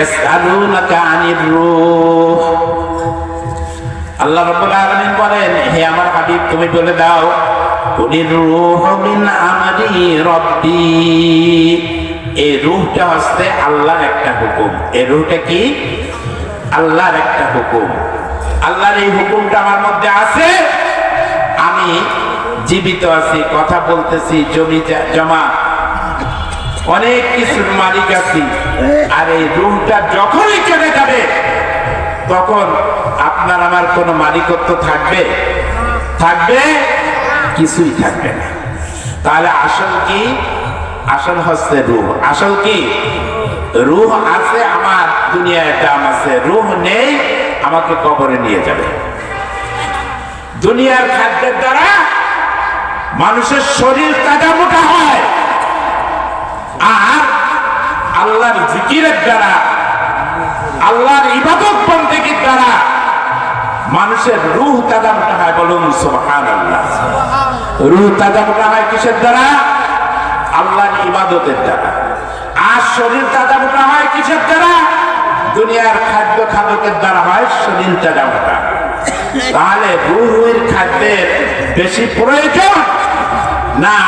ইয়াসআলুনাকা আনির রূহ। আল্লাহ রাব্বুল আলামিন বলেন, হে আমার হাবিব তুমি বলে দাও, কুলির রূহু মিন আমরি রাব্বি। এই রূহটা হচ্ছে আল্লাহর একটা হুকুম। এই রূহটা কি? আল্লাহর একটা হুকুম। আল্লাহর এই হুকুমটা আমার মধ্যে আছে, আমি জীবিত আছি, কথা বলতেছি, জমি জমা অনেক কিছুর মালিক আছি। আর এই রূহটা যখনই চলে যাবে তখন আপনার আমার কোনো মালিকত্ব থাকবে? থাকবে? কিছুই থাকবে না। তাহলে আসল কি? আসল হচ্ছে রূহ। আসল কি? রূহ আছে, আমার দুনিয়ায় দাম আছে। রূহ নেই, আমাকে কবরে নিয়ে যাবে। দুনিয়ার খাদ্যের দ্বারা মানুষের শরীর তাজা মোটা হয়, আর আল্লাহর জিকিরের দ্বারা, আল্লাহর ইবাদত বন্দেগীর দ্বারা মানুষের রূহ তাজা মোটা হয়। বলুন সুবহানাল্লাহ। রূহ তাজা মোটা হয় কিসের দ্বারা? আল্লাহর ইবাদতের দ্বারা। আর শরীর তাজা মোটা হয় কিসের দ্বারা? দুনিয়ার খাদ্য খাদকের দ্বারা হয় শরীর তাজা মোটা। তাহলে রূহের খাদ্যের বেশি প্রয়োজন না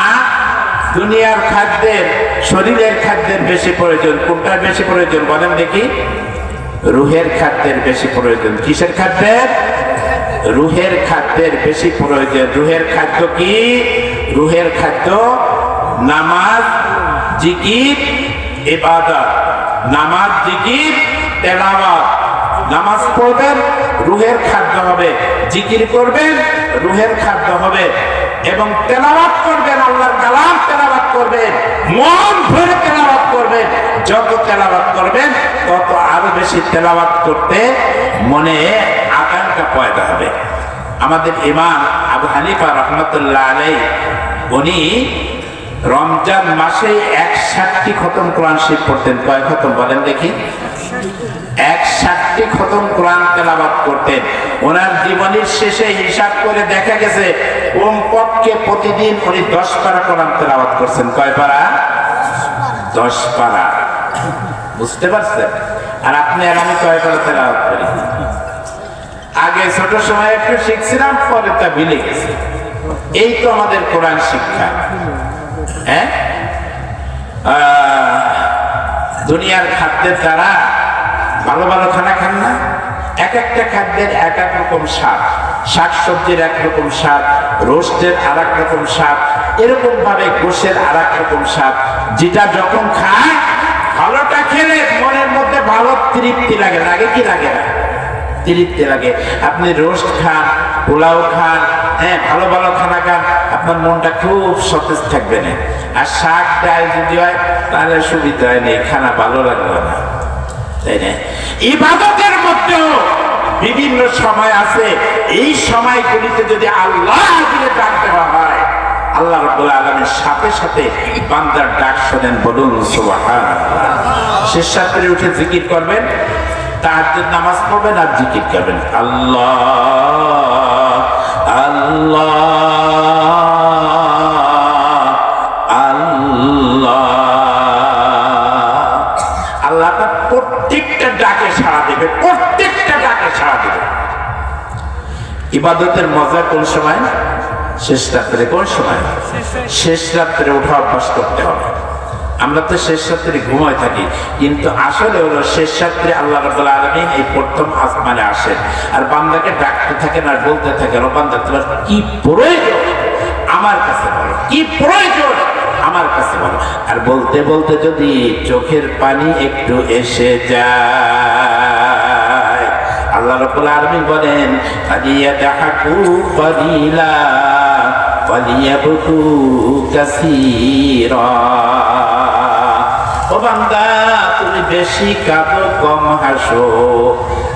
দুনিয়ার খাদ্যের, শরীরের খাদ্যের বেশি প্রয়োজন? কোনটার বেশি প্রয়োজন বলেন দেখি? রূহের খাদ্যের বেশি প্রয়োজন। কিসের খাদ্যের? রূহের খাদ্যের বেশি প্রয়োজন। রূহের খাদ্য কি? রূহের খাদ্য নামাজ, জিকির, ইবাদত। নামাজ, জিকির, তেলাওয়াত। নামাজ পড়বেন, রূহের খাদ্য হবে। জিকির করবেন, রূহের খাদ্য হবে। এবং তেলাওয়াত করবেন, আল্লাহর কালাম তেলাওয়াত করবেন, মন ভরে তেলাওয়াত করবেন। যত তেলাওয়াত করবেন তত আরো বেশি তেলাওয়াত করতে মনে আকাঙ্ক্ষা পয়দা হবে। আমাদের ইমাম আবু হানিফা রাহমাতুল্লাহ আলাইহি উনি রমজান মাসে 61টি খতম কোরআন শরীফ পড়তেন। কয় খতম বলেন দেখি? 61টি খতম কোরআন তেলাওয়াত করতেন। ওনার জীবনের শেষে হিসাব করে দেখা গেছে কমপক্ষে প্রতিদিন উনি 10 পারা কোরআন তেলাওয়াত করছেন। কয় পারা? 10 পারা। বুঝতে পারছেন? আর আপনি আর আমি কয় পারা তেলাওয়াত করি? আগে ছোট সময় একটু শিখছিলাম, পরে তা ভুলে গেছি। এই তো আমাদের কোরআন শিক্ষা। হ্যাঁ, দুনিয়ার খাদ্যের দ্বারা ভালো ভালো খানা খান না? এক একটা খাদ্যের এক এক রকম স্বাদ। শাক সবজির এক রকম স্বাদ, রোস্টের আর এক রকম স্বাদ, এরকম ভাবে গোশের আর এক রকম স্বাদ। যেটা যখন খায়, ভালোটা খেলে মনের মধ্যে ভালো তৃপ্তি লাগে। লাগে কি লাগে না? তৃপ্তি লাগে। আপনি রোস্ট খান, পোলাও খান, হ্যাঁ, ভালো ভালো খানা খান, আপনার মনটা খুব সতেজ থাকবে না। আর শাক ডাল যদি হয় তাহলে সুবিধা হয় নেই, খানা ভালো লাগবে না, তাই না? ইবাদতের মধ্যেও বিভিন্ন সময় আছে। এই সময়গুলিতে যদি আল্লাহ দিলে ডাক দেওয়া হয়, আল্লাহ রাব্বুল আলামিন সাথে সাথে বান্দার ডাক শোনেন। বলুন সুবহানাল্লাহ। শেষ রাত্রে উঠে জিকির করবেন, তাহাজ্জুদ নামাজ পড়বেন আর জিকির করবেন, আল্লাহ আল্লাহ আল্লাহ। আল্লাহ প্রত্যেকটা ডাকে সাড়া দেবে, প্রত্যেকটা ডাকে সাড়া দেবে। ইবাদতের মজা কোন সময়? শেষ রাত্রে। কোন সময়? শেষ রাত্রে ওঠা অভ্যাস করতে হবে। আমরা তো শেষ রাত্রে ঘুমায় থাকি, কিন্তু আসলে হলো শেষ রাত্রে আল্লাহ রাব্বুল আলামিন এই প্রথম আসমানে আসেন আর বান্দাকে ডাকতে থাকেন আর বলতে থাকেন, ও বান্দা তোমার কি প্রয়োজন আমার কাছে বলো, কি প্রয়োজন আমার কাছে বলো। আর বলতে বলতে যদি চোখের পানি একটু এসে যায়, আল্লাহ রাব্বুল আলামিন বলেন, ফালিয়াদহাকু কলিলা ওয়ালিয়াবকু কাসীরা। ও বান্দা তুমি বেশি কাঁদো কম হাসো।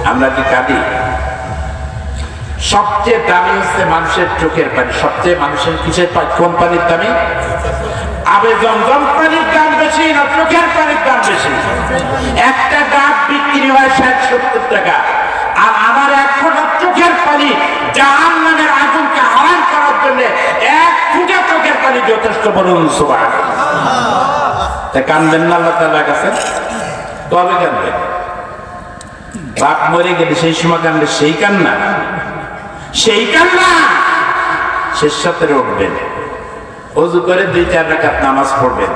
আমরা কি কাঁদি? সবচেয়ে দামি হচ্ছে মানুষের চোখের পানি। সবচেয়ে মানুষের কিসের পানি? কোন পানির দামি? আবে জমজম পানির দাম বেশি না চোখের পানির দাম বেশি? একটা ডাব বিক্রি হয় 60-70 টাকা, আর আমার এক ফোঁটা চোখের পানি জাহান্নামের আগুনকে হারাম করার জন্য 1 ফোঁটা চোখের পানি যথেষ্ট। বলুন সুবহানাল্লাহ। কানবেন না আল্লাহ তাআলার কাছে? কবে কানবেন? বাপ মরে গেলে সেই সময় কান্দে, সেই কান্না, সেই কান্না। শেষ সাথে উঠবেন, ওযু করে 2-4 রাকাত নামাজ পড়বেন,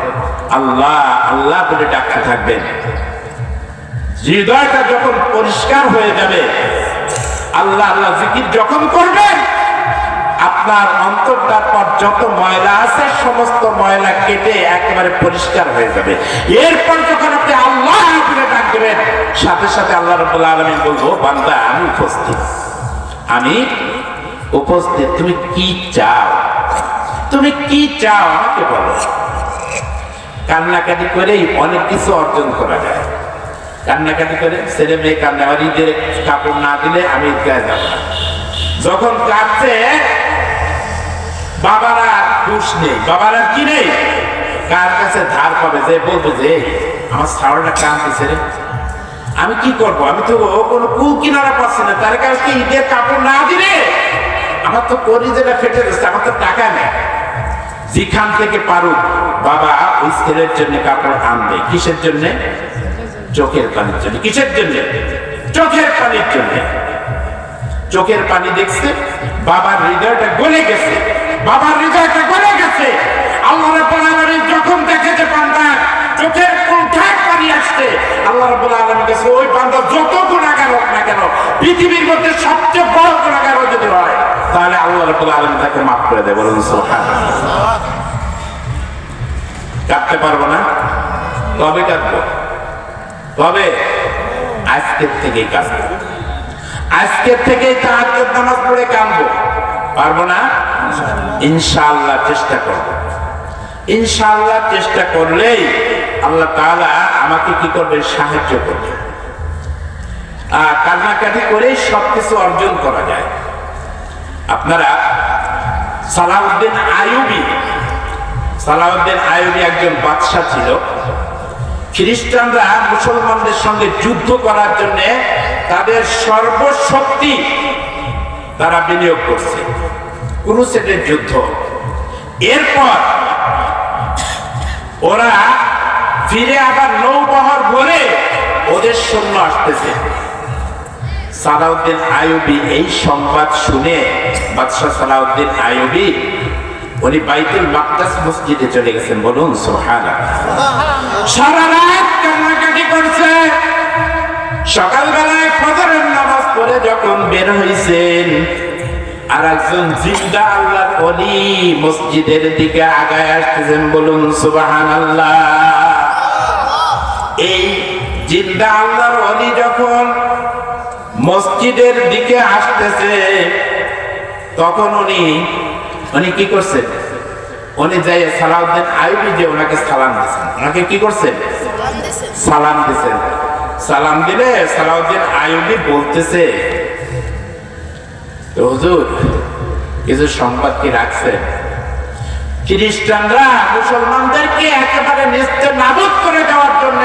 আল্লাহ আল্লাহ বলে ডাকতে থাকবেন। হৃদয়টা যখন পরিষ্কার হয়ে যাবে, আল্লাহ আল্লাহ জিকির যখন করবেন, আপনার অন্তরটার পর যত ময়লা আছে সমস্ত ময়লা কেটে একেবারে পরিষ্কার হয়ে যাবে। এরপর যখন আপনি আল্লাহ বলে ডাক দেবেন, সাথে সাথে আল্লাহ রাব্বুল আলামিন বলবো, বান্দা আমি উপস্থিত, আমি উপস্থিত, তুমি কি চাও, তুমি কি চাও আমাকে বলো। কান্নাকাটি করেই অনেক কিছু অর্জন করা যায়। কান্নাকাটি করে ছেলে মেয়ে কান্না, ঈদের কাপড় না দিলে আমি ঈদগাহে যাব না। যখন কাঁদছে, বাবারা খুশ নেই, বাবারা কি নেই, কার কাছে ধার পাবে, যে বলবে যে আমার ছাড়টা কাঁদতেছে রে, আমি কি করব, আমি তো কোনো কুল কিনারা পাচ্ছি না, তার কাছে ঈদের কাপড় না দিলে আমার তো কলিজাটা ফেটে যাচ্ছে, আমার তো টাকা নেই। যেখান থেকে পারুক বাবা ওই ছেলের জন্য কাপড় আনবে। কিসের জন্য? চোখের পানির জন্য। কিসের জন্য? চোখের পানির জন্য। চোখের পানি দেখছে, বাবার হৃদয়টা গলে গেছে, বাবার হৃদয়টা গলে গেছে। আল্লাহ রাব্বুল আলামিন যখন দেখে যে বান্দার চোখের কোণঠায় পানি আসছে, আল্লাহ রাব্বুল আলামিন কাছে ওই বান্দা যত গুনাহগার হোক না কেন, পৃথিবীর মধ্যে সবচেয়ে বড় গুনাহগার যদি হয়, তাহলে আল্লাহ রাব্বুল আলামিন তাকে মাফ করে দেয়। বলুন সুবহানাল্লাহ। কাঁদতে পারবো না? কবে কাঁদবো? কবে? আজকের থেকেই কাঁদবো, আজকের থেকেই তাহাজ্জুদ নামাজ পড়ে কাঁদবো। পারবো না? ইনশাআল্লাহ চেষ্টা করব। ইনশাআল্লাহ চেষ্টা করলেই আল্লাহ তাআলা আমাকে কি করবে? সাহায্য করবে। কান্নাকাটি করেই সবকিছু অর্জন করা যায়। আপনারা সালাউদ্দিন আইয়ুবী একজন বাদশা ছিল। খ্রিস্টানরা মুসলমানদের সঙ্গে যুদ্ধ করার জন্য তাদের সর্বশক্তি তারা বিনিয়োগ করছে, ক্রুসেডের যুদ্ধ। এরপর ওরা ফিরে আবার নৌবহর ভরে ওদের সৈন্য আসতেছে। সালাউদ্দিন আইয়ুবী এই সংবাদ শুনে, বাদশা সালাউদ্দিন আইয়ুবী উনি বাইতুল মাকদাস মসজিদে চলে গেছেন। বলুন সুবহানাল্লাহ। সারা রাত কান্নাকাটি করছে। সকালবেলায় ফজরের নামাজ পড়ে যখন বের হইছেন, আর একজন জিন্দা আল্লাহর ওলি মসজিদের দিকে আগায় আসতেছেন। বলুন সুবহানাল্লাহ। এই জিন্দা আল্লাহর ওলি যখন মসজিদের দিকে আসতেছে, তখন উনি কি করছেন? উনি যাই সালাউদ্দিন আইয়ুবী যে ওনাকে সালাম দিয়েছেন, ওনাকে কি করছেন? সালাম দিয়েছেন। সালাম দিলে সালাউদ্দিন আইয়ুবী বলতেছে, হুজুর কিছু সংবাদ কি রাখছেন? খ্রিস্টানরা মুসলমানদেরকে একেবারে নেস্তেনাবুদ করে দেওয়ার জন্য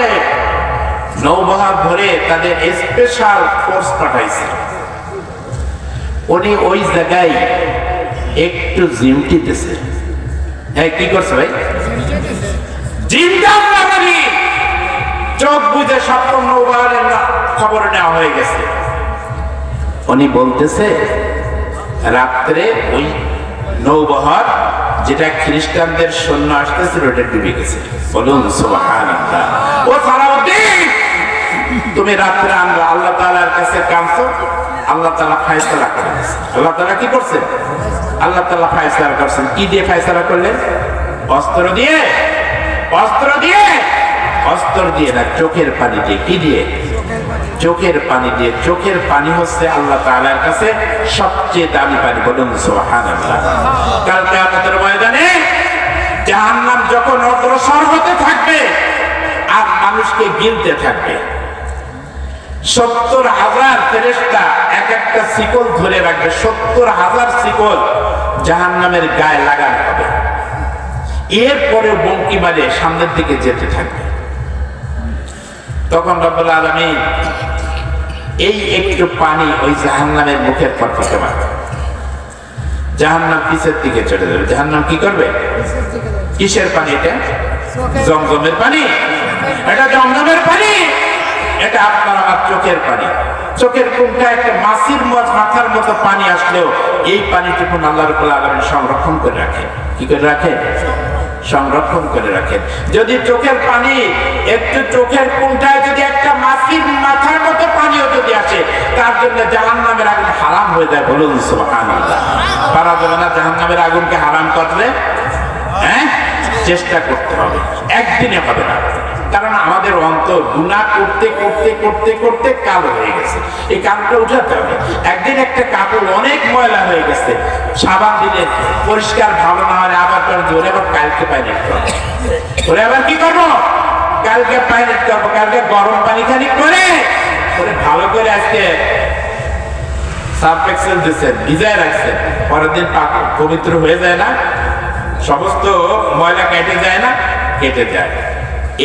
নৌবহর ভরে তাদের স্পেশাল ফোর্স পাঠাইছে। উনি ওই জায়গায় একটু জিমটি দিছে। হ্যাঁ, কি করছে ভাই? চোখ বুঝে সপ্তম নৌবহরের খবর নেওয়া হয়ে গেছে। উনি বলতেছে, রাত্রে ওই নৌবহর যেটা খ্রিস্টানদের সৈন্য আসতেছিল ওটা ডুবে গেছে। বলুন সুবহানাল্লাহ। ও সালাউদ্দিন, তুমি রাত্রে আমরা আল্লাহ তাআলার কাছে কাঁদছো, আল্লাহ তাআলা ফয়সালা করে দিয়েছেন। আল্লাহ তাআলা কি করছেন? আল্লাহ তাআলা ফয়সালা করছেন। কি দিয়ে ফয়সালা করলেন? অস্ত্র দিয়ে? অস্ত্র দিয়ে? অস্ত্র দিয়ে না, চোখের পানি দিয়ে। কি দিয়ে? চোখের পানি দিয়ে। চোখের পানি হচ্ছে আল্লাহ তাআলার কাছে সবচেয়ে দামি পানি। বলুন সুবহানাল্লাহ। কাল কিয়ামতের ময়দানে জাহান্নাম যখন অগ্রসর হতে থাকবে আর মানুষকে গিলতে থাকবে, 70,000 ফেরেশতা এক একটা শিকল ধরে রাখবে। 70,000 শিকল জাহান্নামের গায়ে লাগানো হবে। এরপরে বঙ্কি মারে সামনের দিকে যেতে থাকবে। তখন রব্বুল আলামিন এই একটু পানি ওই জাহান্নামের মুখের পর দিতে পারবে। জাহান্নাম পিছের দিকে চলে যাবে। জাহান্নাম কি করবে? কিসের পানি এটা? জমজমের পানি। এটা জমজমের পানি, এটা আপনার আমার চোখের পানি। চোখের কোণটা একটা মাছির মাথার মতো পানি আসলেও এই পানিটুকু আল্লাহ রাব্বুল আলামিন সংরক্ষণ করে রাখে। কি করে রাখে? সংরক্ষণ করে রাখেন। যদি চোখের পানি একটু চোখের কোণটায় যদি একটা মাছির মাথার মতো পানিও যদি আসে, তার জন্য জাহান্নামের আগুন হারাম হয়ে যায়। বলুন সুবহানাল্লাহ। পারা যাবে না জাহান্নামের আগুনকে হারাম করতে? হ্যাঁ, চেষ্টা করতে হবে, একদিনে হবে না। কারণ আমাদের অন্তর গুনাহ করতে করতে করতে করতে কালো হয়ে গেছে, এই কালোটা উঠাতে হবে। একদিন একটা কাপড় অনেক ময়লা হয়ে গেছে, সাবান দিলে পরিষ্কার ভালো না হলে আবার জোরে আবার কালকে পাইলেট করবো, ওরে আবার কি করবো? কালকে পাইলেট করবো, কালকে গরম পানি খানি করে ভালো করে আজকে সার্ফ এক্সেল দিচ্ছেন, ভিজায় রাখছেন, পরের দিন পবিত্র হয়ে যায় না? সমস্ত ময়লা কেটে যায় না? কেটে যায়।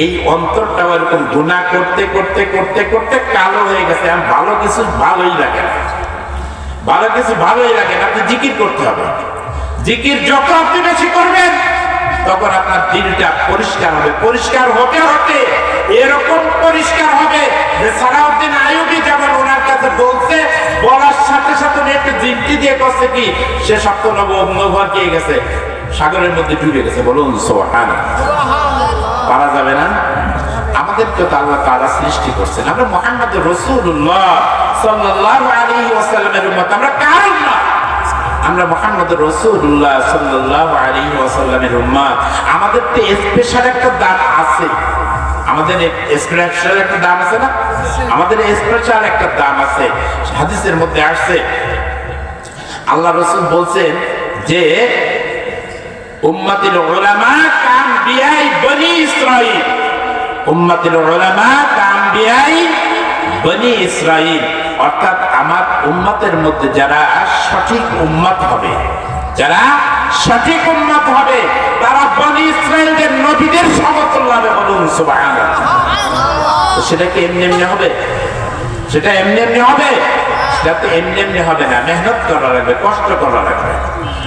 এই অন্তরটা এরকম গুনাহ করতে করতে করতে করতে কালো হয়ে গেছে। আর ভালো কিছু ভালোই লাগে না, ভালো কিছু ভালোই লাগে না। আপনি জিকির করতে হবে। জিকির যত আপনি বেশি করবেন তখন আপনার দিলটা পরিষ্কার হবে। পরিষ্কার হতে হতে এরকম পরিষ্কার হবে যে সালাউদ্দিন আইয়ুবী যেমন ওনার কাছে বলছে, বলার সাথে সাথে একটু জিনটি দিয়ে করছে কি, সে সপ্ত নবর কে গেছে, সাগরের মধ্যে ডুবে গেছে। বলুন সুবহানাল্লাহ। পারা যাবে না? আমাদেরকে তো আল্লাহ তাআলা সৃষ্টি করছেন। আমরা মুহাম্মদ রাসূলুল্লাহ সাল্লাল্লাহু আলাইহি ওয়াসাল্লামের উম্মত। আমরা কার উম্মত? আমরা মুহাম্মদ রাসূলুল্লাহ সাল্লাল্লাহু আলাইহি ওয়াসাল্লামের উম্মত। আমাদের তো স্পেশাল একটা দাম আছে। আমাদের স্পেশাল একটা দাম আছে না? আমাদের স্পেশাল একটা দাম আছে। হাদিসের মধ্যে আসছে, আল্লাহ রাসূল বলছেন যে উম্মতুল উলামা কামবিয়াই বনি ইসরাঈল। উম্মতুল উলামা কামবিয়াই বনি ইসরাঈল, অর্থাৎ আমার উম্মতের মধ্যে যারা সঠিক উম্মত হবে, যারা সঠিক উম্মত হবে, তারা বনি ইসরাঈলের নবীদের সমতুল্য হবে। বলুন সুবহানাল্লাহ। সেটা কি এমনি এমনি হবে? সেটা এমনি এমনি হবে? সেটা তো এমনি এমনি হবে না। মেহনত করা লাগবে, কষ্ট করা লাগবে।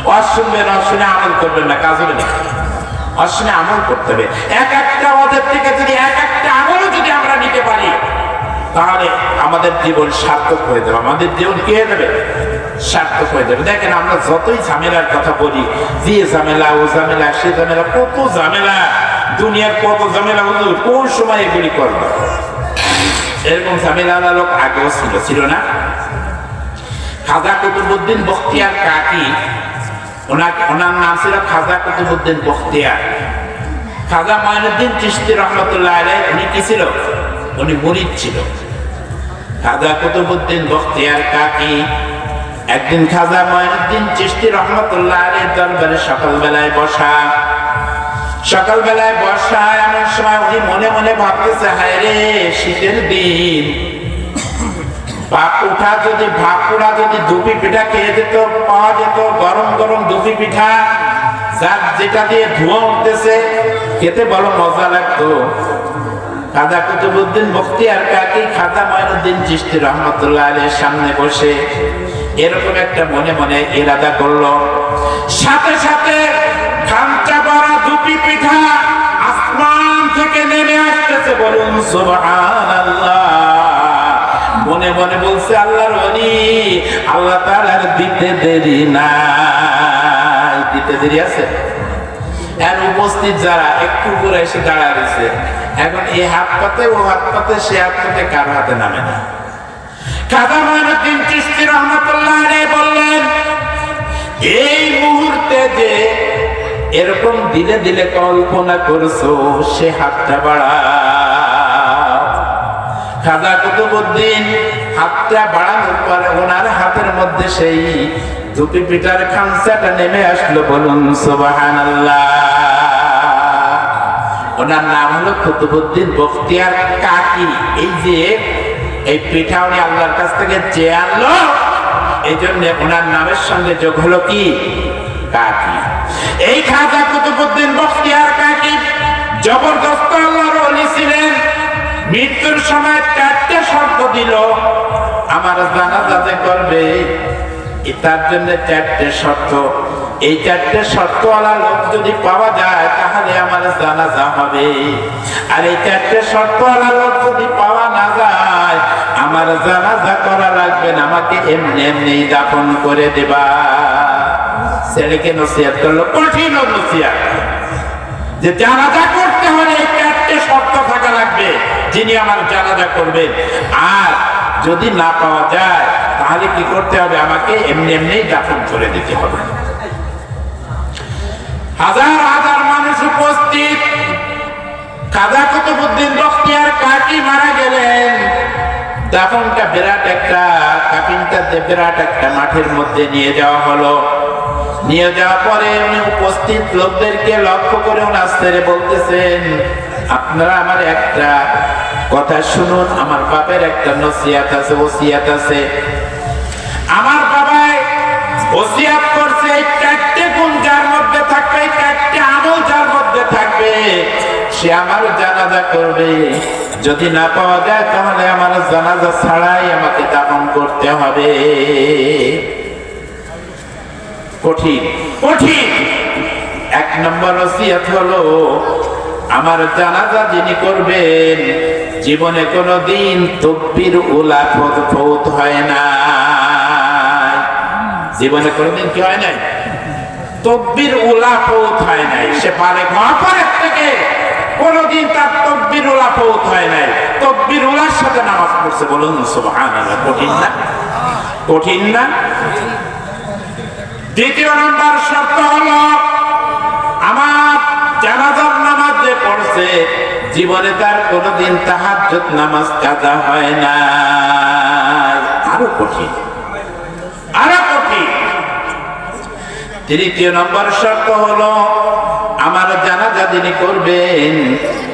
ওয়াজ শুনবেন, ওয়াজ শুনে আমল করবেন না, কাজ হবে না। ওয়াজ শুনে আমল করতে হবে। এক একটা ওয়াজের থেকে যদি এক একটা আমলও যদি আমরা নিতে পারি, তাহলে আমাদের জীবন সার্থক হয়ে যাবে। আমাদের জীবন কি হয়ে যাবে? সার্থক হয়ে যাবে। দেখেন, আমরা যতই ঝামেলার কথা বলি, যে ঝামেলা, ও ঝামেলা, সে ঝামেলা, কত ঝামেলা, দুনিয়ার কত ঝামেলা, হুজুর কোন সময় এগুলি করবে? এরকম ঝামেলা লোক আগেও ছিল না? খাজা কুতুবউদ্দিন বখতিয়ার কাকি, ওনার নাম ছিল খাজা কুতুবউদ্দিন বখতিয়ার। খাজা মঈনুদ্দিন চিশতি রহমতুল্লাহ আলাইহি, উনি কি ছিল? উনি মুরিদ ছিল। খাজা কুতুবউদ্দিন বখতিয়ার কাকি একদিন খাজা মঈনুদ্দিন চিশতি রহমতুল্লাহ আলাইহির দরবারে সকালবেলায় বসা, এমন সময় উনি মনে মনে ভাবতেছে, হায় রে, শীতের দিন, ভাকুড়া যদি দুপি পিঠা খেয়ে যেত, পাওয়া যেত, গরম গরম দুপি পিঠা, যার যেটা দিয়ে ধোঁয়া উঠতেছে, খেতে বড় মজা লাগতো। খাজা কুতুবউদ্দিন বখতিয়ার কাকি খাজা মঈনুদ্দিন চিশতি রহমতুল্লাহ আলাইহির সামনে বসে এরকম একটা মনে মনে ইরাদা করলো। সাথে সাথে খামচা ভরা দুপি পিঠা আসমান থেকে নেমে আসতেছে। বলুন সুবহানাল্লাহ। মনে মনে বলছে, আল্লাহর ওলি, আল্লাহ তাআলার দিতে দেরি নাই। দিতে দেরি আছে? আর উপস্থিত যারা একটু করে এসে দাঁড়াইছে, এখন এই হাত পাতে, ও হাত পাতে, সে হাত পাতে, কার হাতে নামে না। খাজা মঈনুদ্দিন চিশতি রহমতুল্লাহ আলাইহি বললেন, এই মুহূর্তে যে এরকম দিলে দিলে কল্পনা করছো, সে হাতটা বাড়াও। খাজা কুতুবউদ্দিন হাতটা বাড়ানোর পরে ওনার হাতের মধ্যে সেই দুপি পিঠার খামচাটা নেমে আসলো। বলুন সুবহানাল্লাহ। ওনার নাম হলো কুতুবউদ্দিন বখতিয়ার কাকি। এই যে এই পিঠা উনি আল্লাহর কাছ থেকে চেয়ে আনলো, এই জন্য ওনার নামের সঙ্গে যোগ হলো কি? কাকি। এই খাজা কুতুবউদ্দিন বখতিয়ার কাকি জবরদস্ত আল্লাহর ওলি ছিলেন। মৃত্যুর সময় 4টে শর্ত দিল, আমার জানাজা যে করবে তার জন্য 4টে শর্ত। এই 4টে শর্তওয়ালা লোক যদি পাওয়া যায় তাহলে আমার জানাজা হবে, আর এই 4টে শর্তওয়ালা লোক যদি পাওয়া না যায় আমার আমার জানাজা করা লাগবে না, আমাকে এমনি এমনি দাফন করে দেবা। ছেলেকে নসিহত করলো, কঠিন নসিহত, যে জানাজা করতে হলে চারটে শর্ত থাকা লাগবে যিনি আমার জানাজা করবেন, আর যদি না পাওয়া যায় তাহলে কি করতে হবে, আমাকে এমনি এমনি দাফন করে দিতে হবে। হাজার হাজার মানুষ উপস্থিত। খাজা কুতুবউদ্দিন বখতিয়ার কাকি মারা গেলেন। দাফনটা বিরাট একটা কাফিনটাতে বিরাট একটা মাঠের মধ্যে নিয়ে যাওয়া হলো। নিয়ে যাওয়ার পরে উনি উপস্থিত লোকদেরকে লক্ষ্য করে ওনার ছেলে বলতেছেন, আপনারা আমার একটা কথা শুনুন, আমার বাপের একটা নসিহত আছে, ওসিয়াত আছে। আমার বাবাই ওসিয়াত করছে, এই চারটে গুণ যার মধ্যে থাকবে, এই চারটে আমল যার মধ্যে থাকবে, সে আমার জানাজা করবে। যদি না পাওয়া যায় তাহলে আমার জানাজা ছাড়াই আমাকে দাফন করতে হবে। কঠিন কঠিন। এক নম্বর ওসিয়ত হলো, আমার জানাজা যিনি করবেন জীবনে কোনোদিন তাকবীর উলা ফৌত হয় না। জীবনে কোনোদিন কি হয় নাই? তাকবীর উলা ফৌত হয় নাই। সে পারে ঘর পরের থেকে কোনোদিন তার তাকবীর উলা ফৌত হয় নাই। তাকবীর উলার সাথে নামাজ পড়ছে, বলুন সুবহানাল্লাহ। কঠিন না? কঠিন না? দ্বিতীয় নম্বর শর্ত হলো, আমার জানাজার নামাজ যে পড়ছে জীবনে তার কোনোদিন তাহাজ্জুদ নামাজ কাজা হয় না। আরো কঠিন, আরো কঠিন। তৃতীয় নম্বর শর্ত হলো, আমার জানাজা যিনি করবেন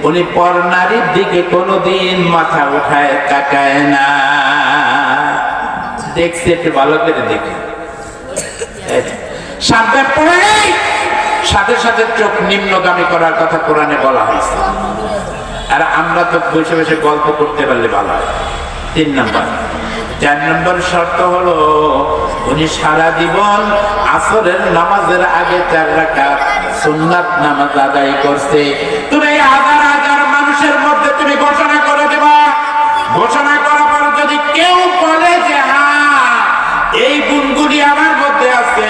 উনি পর নারীর দিকে কোনোদিন মাথা উঠায় তাকায় না। দেখছি, একটু ভালো করে দেখি। সামনে পড়ে সাথে সাথে চোখ নিম্নগামী করার কথা কোরআনে বলা হয়েছে, আর আমরা তো বসে বসে গল্প করতে পারলে ভালো হয়। 3 নম্বর। 4 নম্বর শর্ত হলো, উনি সারা জীবন আসরের নামাজের আগে 4 রাকাত সুন্নাত নামাজ আদায় করছে। তুমি হাজার হাজার মানুষের মধ্যে তুমি ঘোষণা করে দেবা। ঘোষণা করার পর যদি কেউ বলে যে হ্যাঁ এই গুণগুলি আমার মধ্যে আছে,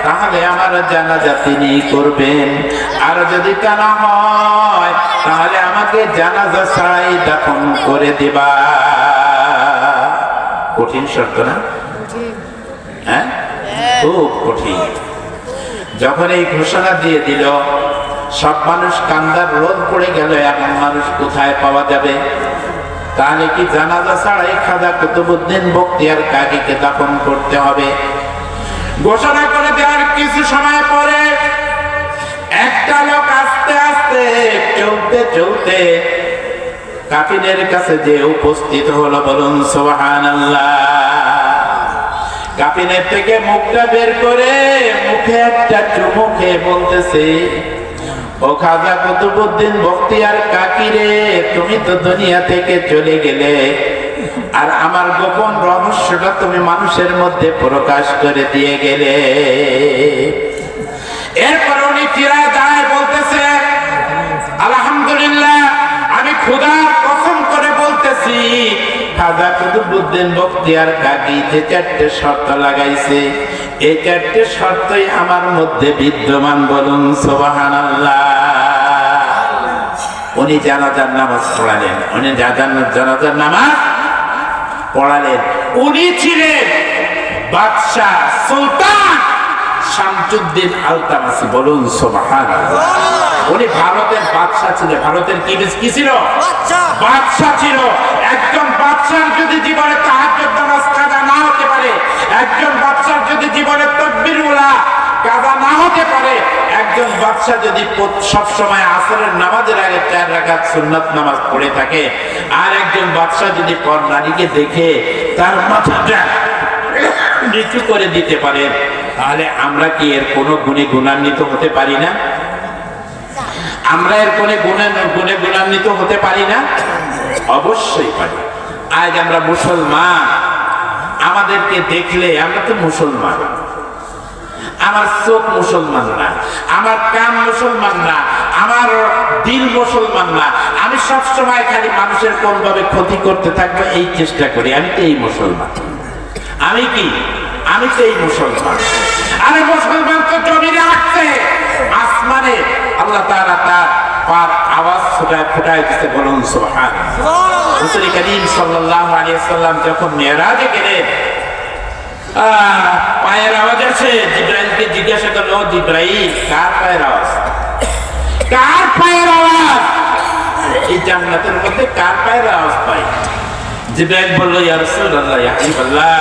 তাহলে আমার জানাজা তিনি করবেন। আর যদি তা না হয় তাহলে আমাকে জানাজা ছাড়াই দাফন করে দিবা। কঠিন শর্ত না? হ্যাঁ, খুব কঠিন। যখন এই ঘোষণা দিয়ে দিল, সব মানুষ কান্দার রোদ পড়ে গেল। এমন মানুষ কোথায় পাওয়া যাবে? তাহলে কি জানাজা ছাড়াই খাজা কুতুবউদ্দিন বখতিয়ার কাকিকে দাফন করতে হবে? ঘোষণা করে দেওয়ার কিছু সময় পরে একটা লোক আস্তে আস্তে চলতে চলতে কাফিনের কাছে যে উপস্থিত হলো, বলুন সুবহানাল্লাহ। কাফিনের থেকে মুখটা বের করে মুখে একটা চুমু খেয়ে বলতেছে, ও খাজা কুতুবউদ্দিন বখতিয়ার কাকি রে, তুমি তো দুনিয়া থেকে চলে গেলে, আর আমার গোপন রহস্যটা তুমি মানুষের মধ্যে প্রকাশ করে দিয়ে গেলে। এরপর উনি ফিরায় দাঁড়ায় বলতেছে, আলহামদুলিল্লাহ, আমি খোদার কসম করে বলতেছি, খাজা কুতুবউদ্দিন বখতিয়ার কাকি যে 4টে শর্ত লাগাইছে, এই 4টে শর্তই আমার মধ্যে বিদ্যমান, বলুন সুবহানাল্লাহ। উনি জানাজার নামাজ পড়ালেন। উনি জানাজার নামাজ পড়ালেন। উনি ছিলেন বাদশাহ সুলতান শামসুদ্দিন আলতামাসি, বলুন সুবহানাল্লাহ। উনি ভারতের বাদশাহ ছিলেন। ভারতের কি ছিল? বাদশাহ ছিল। একজন বাদশার যদি জীবনে তাহাজ্জুদ নামাজ কাজা না হতে পারে, একজন বাদশার যদি জীবনে তাকবীর উলা কাজা না হতে পারে, একজন বাদশাহ যদি সব সময় আসরের নামাজের আগে 4 রাকাত সুন্নাত নামাজ পড়ে থাকে, আর একজন বাদশাহ যদি পর নারীকে দেখে তার মাথাটা নিচু করে দিতে পারে, তাহলে আমরা কি এর কোনো গুণে গুণান্বিত হতে পারি না? আমরা এর কোনো গুণে গুণান্বিত হতে পারি না? অবশ্যই পারি। আজ আমরা মুসলমান, আমাদেরকে দেখলে আমরা তো মুসলমান, আমার চোখ মুসলমান না, আমার কান মুসলমান না, আমার দিল মুসলমান না। আমি সব সময় খালি মানুষের কোন ভাবে ক্ষতি করতে থাকবো এই চেষ্টা করি। আমি তো এই মুসলমান, আমি কি, আমি তো এই মুসলমান। আরে মুসলমান তো জমিনে আসছে, আসমানে আল্লাহ তাআলা তার পার আওয়াজ ফুটায় দিতে, বলুন সুবহানাল্লাহ। রাসূল করিম সাল্লাল্লাহু আলাইহি ওয়াসাল্লাম যখন মেরাজে গেলেন, পায়ের আওয়াজ আছে। জিবরাইলকে জিজ্ঞাসা করলো, জিবরাইল কার পায়ের আওয়াজ, কার পায়ের আওয়াজ, এই জান্নাতের মধ্যে কার পায়ের আওয়াজ পাই? জিবরাইল বলল, ইয়া রাসূলুল্লাহ, ইয়া হাবিবাল্লাহ,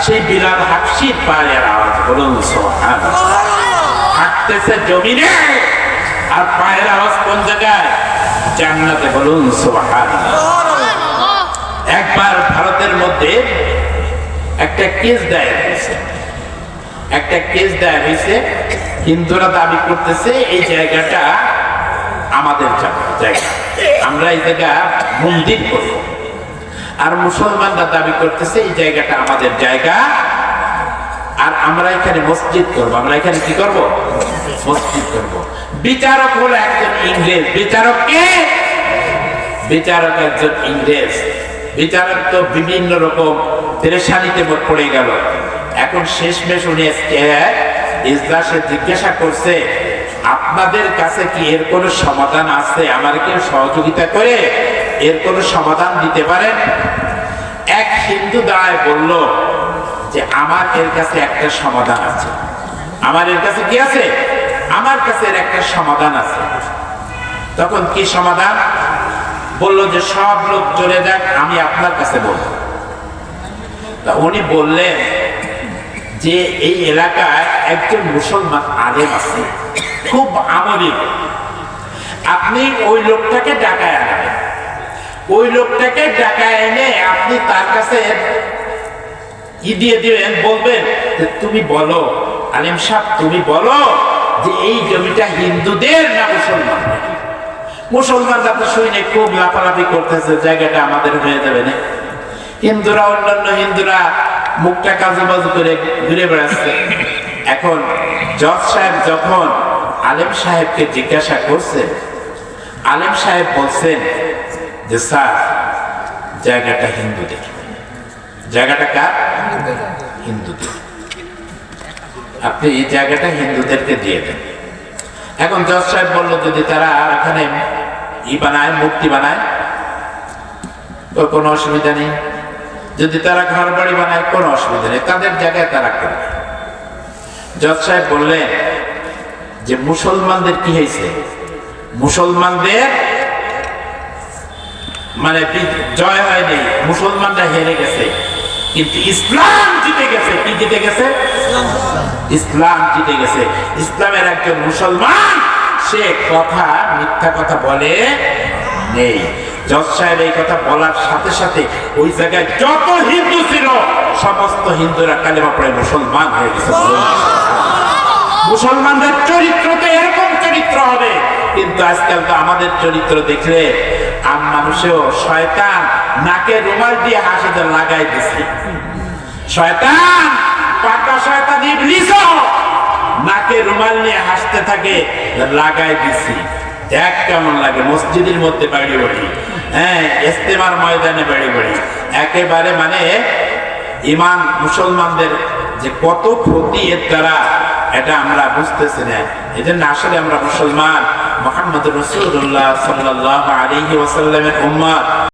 সেই বিলাল হাবশীর পায়ের আওয়াজ। বলুন সুবহানাল্লাহ। হাঁটতেছে জমিনে আর পায়ের আওয়াজ কোন জায়গায়? জান্নাতে। বলুন সুবহানাল্লাহ। একবার ভারতের মধ্যে একটা কেস দায়ের হয়েছে, একটা কেস দায়ের হয়েছে। হিন্দুরা দাবি করতেছে এই জায়গাটা আমাদের জায়গা, আমরা এই জায়গা মন্দির করব। আর মুসলমানরা দাবি করতেছে এই জায়গাটা আমাদের জায়গা, আর আমরা এখানে মসজিদ করব। আমরা এখানে কি করব? মসজিদ করব। বিচারক হলো একজন ইংরেজ। বিচারক কে? বিচারক একজন ইংরেজ। বিচারক তো বিভিন্ন রকম পেরেশানিতে পড়ে গেল। এখন শেষমেশ উনি ইজলাসে জিজ্ঞাসা করছে, আপনাদের কাছে কি এর কোনো সমাধান আছে? আমার কেউ সহযোগিতা করে এর কোনো সমাধান দিতে পারেন? এক হিন্দু দাঁড়ায় বলল যে আমার এর কাছে একটা সমাধান আছে। আমার এর কাছে কি আছে? আমার কাছে এর একটা সমাধান আছে। তখন কি সমাধান? বলল যে সব লোক চলে যাক, আমি আপনার কাছে বলবো। তা উনি বললেন যে এই এলাকায় একজন মুসলমান আলেম আছে, খুব আমলি। আপনি ওই লোকটাকে ডাকায় আনবেন। ওই লোকটাকে ডাকায় এনে আপনি তার কাছে কি দিয়ে দিবেন, বলবেন যে তুমি বলো আলেম সাহেব, তুমি বলো যে এই জমিটা হিন্দুদের না মুসলমানদের? মুসলমানরা তো শুনে খুব লাফালাফি করতেছে, জায়গাটা আমাদের হয়ে যাবে না। হিন্দুরা, অন্যান্য হিন্দুরা মুখটা কাজু বাজু করে ঘুরে বেড়াচ্ছে। এখন জজ সাহেব যখন আলেম সাহেবকে জিজ্ঞাসা করছে, আলেম সাহেব বলছেন যে স্যার, জায়গাটা হিন্দুদের। জায়গাটা কার? হিন্দুদের। আপনি এই জায়গাটা হিন্দুদেরকে দিয়ে দেন। এখন জজ সাহেব বলল, যদি তারা এখানে বানায়, মূর্তি বানায়, তো কোনো অসুবিধা নেই। যদি তারা ঘর বাড়ি বানায়, কোনো অসুবিধা নেই, তাদের জায়গায় তারা করবে। জজ সাহেব বললেন যে মুসলমানদের কি হয়েছে? মুসলমানদের মানে জয় হয়নি, মুসলমানরা হেরে গেছে, কিন্তু ইসলাম জিতে গেছে। কি জিতে গেছে? ইসলাম জিতে গেছে। ইসলামের একজন মুসলমান, সে কথা মিথ্যা কথা বলে নেই। জজ সাহেব এই কথা বলার সাথে সাথে ওই জায়গায় যত হিন্দু ছিল সমস্ত হিন্দুরা কালেমা পড়ে মুসলমান হয়ে গেছে। মুসলমানদের চরিত্র তো এরকম চরিত্র হবে, কিন্তু আজকাল তো আমাদের চরিত্র দেখলে আম মানুষেও শয়তান নাকে রুমাল দিয়ে হাসি তো লাগাই দিছে। শয়তান, পাকা শয়তান ইবলিস নাকে রুমাল নিয়ে হাসতে থাকে, লাগাই দিছি। দেখ কেমন লাগে, মসজিদের মধ্যে বাড়ি বাড়ি, হ্যাঁ, ইস্তেমার ময়দানে বাড়ি বাড়ি, একেবারে মানে ইমান মুসলমানদের যে কত ক্ষতি এর দ্বারা, এটা আমরা বুঝতেছি না। এই জন্য আসলে আমরা মুসলমান, মুহাম্মদ রাসূলুল্লাহ সাল্লাল্লাহু আলাইহি ওয়াসাল্লামের উম্মত।